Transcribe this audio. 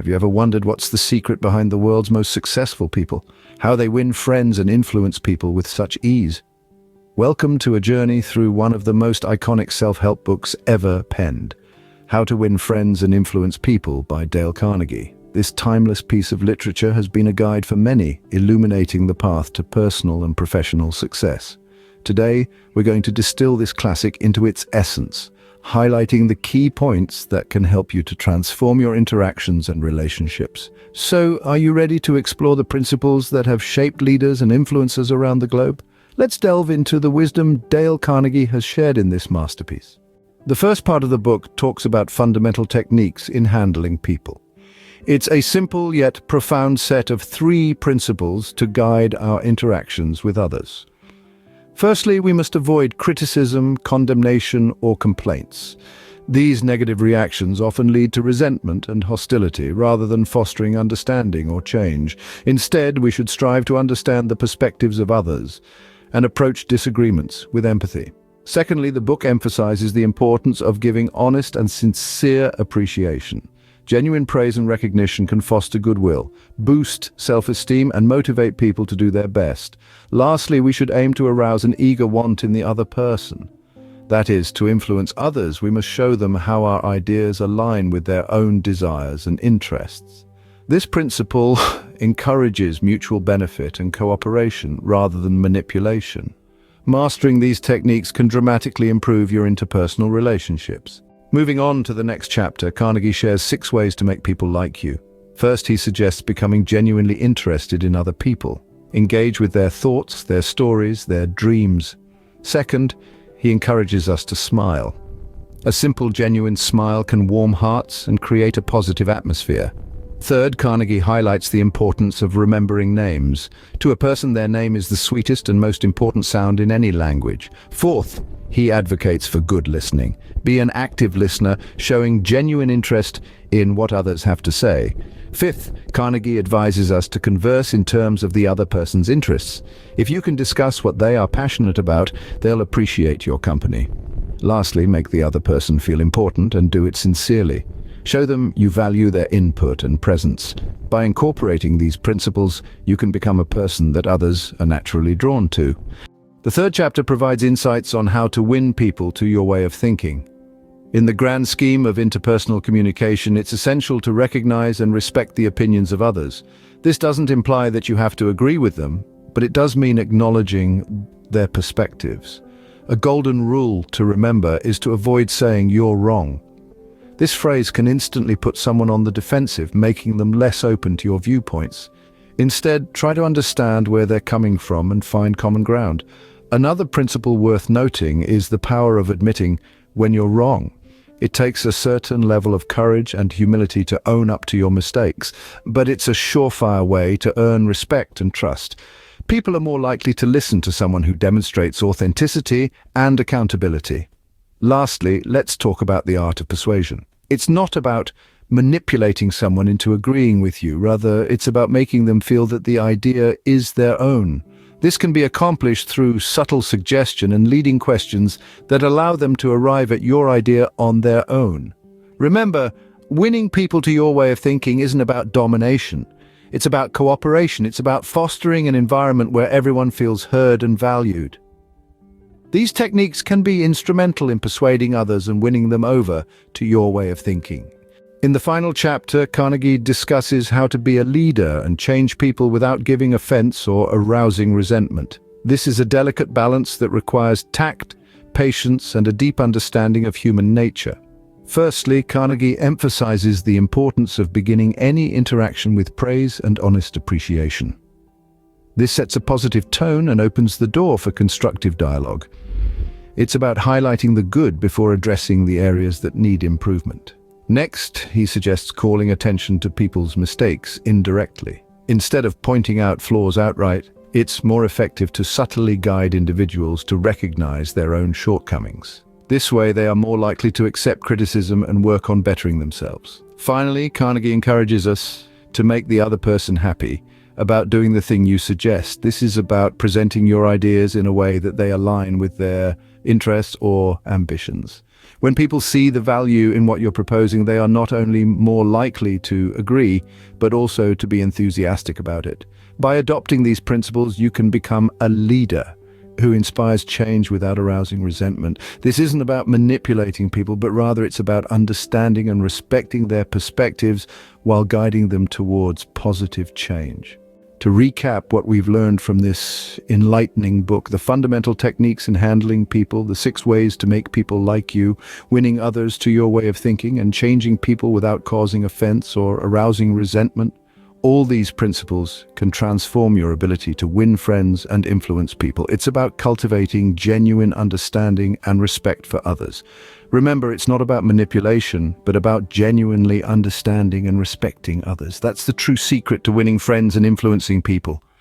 Have you ever wondered what's the secret behind the world's most successful people? How they win friends and influence people with such ease? Welcome to a journey through one of the most iconic self-help books ever penned, How to Win Friends and Influence People by Dale Carnegie. This timeless piece of literature has been a guide for many, illuminating the path to personal and professional success. Today, we're going to distill this classic into its essence, highlighting the key points that can help you to transform your interactions and relationships. So, are you ready to explore the principles that have shaped leaders and influencers around the globe? Let's delve into the wisdom Dale Carnegie has shared in this masterpiece. The first part of the book talks about fundamental techniques in handling people. It's a simple yet profound set of 3 principles to guide our interactions with others. Firstly, we must avoid criticism, condemnation, or complaints. These negative reactions often lead to resentment and hostility rather than fostering understanding or change. Instead, we should strive to understand the perspectives of others and approach disagreements with empathy. Secondly, the book emphasizes the importance of giving honest and sincere appreciation. Genuine praise and recognition can foster goodwill, boost self-esteem, and motivate people to do their best. Lastly, we should aim to arouse an eager want in the other person. That is, to influence others, we must show them how our ideas align with their own desires and interests. This principle encourages mutual benefit and cooperation rather than manipulation. Mastering these techniques can dramatically improve your interpersonal relationships. Moving on to the next chapter, Carnegie shares 6 ways to make people like you. First, he suggests becoming genuinely interested in other people. Engage with their thoughts, their stories, their dreams. Second, he encourages us to smile. A simple, genuine smile can warm hearts and create a positive atmosphere. Third, Carnegie highlights the importance of remembering names. To a person, their name is the sweetest and most important sound in any language. Fourth, he advocates for good listening. Be an active listener, showing genuine interest in what others have to say. Fifth, Carnegie advises us to converse in terms of the other person's interests. If you can discuss what they are passionate about, they'll appreciate your company. Lastly, make the other person feel important and do it sincerely. Show them you value their input and presence. By incorporating these principles, you can become a person that others are naturally drawn to. The third chapter provides insights on how to win people to your way of thinking. In the grand scheme of interpersonal communication, it's essential to recognize and respect the opinions of others. This doesn't imply that you have to agree with them, but it does mean acknowledging their perspectives. A golden rule to remember is to avoid saying "you're wrong." This phrase can instantly put someone on the defensive, making them less open to your viewpoints. Instead, try to understand where they're coming from and find common ground. Another principle worth noting is the power of admitting when you're wrong. It takes a certain level of courage and humility to own up to your mistakes, but it's a surefire way to earn respect and trust. People are more likely to listen to someone who demonstrates authenticity and accountability. Lastly, let's talk about the art of persuasion. It's not about manipulating someone into agreeing with you. Rather, it's about making them feel that the idea is their own. This can be accomplished through subtle suggestion and leading questions that allow them to arrive at your idea on their own. Remember, winning people to your way of thinking isn't about domination. It's about cooperation. It's about fostering an environment where everyone feels heard and valued. These techniques can be instrumental in persuading others and winning them over to your way of thinking. In the final chapter, Carnegie discusses how to be a leader and change people without giving offense or arousing resentment. This is a delicate balance that requires tact, patience, and a deep understanding of human nature. Firstly, Carnegie emphasizes the importance of beginning any interaction with praise and honest appreciation. This sets a positive tone and opens the door for constructive dialogue. It's about highlighting the good before addressing the areas that need improvement. Next, he suggests calling attention to people's mistakes indirectly. Instead of pointing out flaws outright, it's more effective to subtly guide individuals to recognize their own shortcomings. This way, they are more likely to accept criticism and work on bettering themselves. Finally, Carnegie encourages us to make the other person happy about doing the thing you suggest. This is about presenting your ideas in a way that they align with their interests or ambitions. When people see the value in what you're proposing, they are not only more likely to agree, but also to be enthusiastic about it. By adopting these principles, you can become a leader who inspires change without arousing resentment. This isn't about manipulating people, but rather it's about understanding and respecting their perspectives while guiding them towards positive change. To recap what we've learned from this enlightening book, the fundamental techniques in handling people, the 6 ways to make people like you, winning others to your way of thinking, and changing people without causing offense or arousing resentment. All these principles can transform your ability to win friends and influence people. It's about cultivating genuine understanding and respect for others. Remember, it's not about manipulation, but about genuinely understanding and respecting others. That's the true secret to winning friends and influencing people.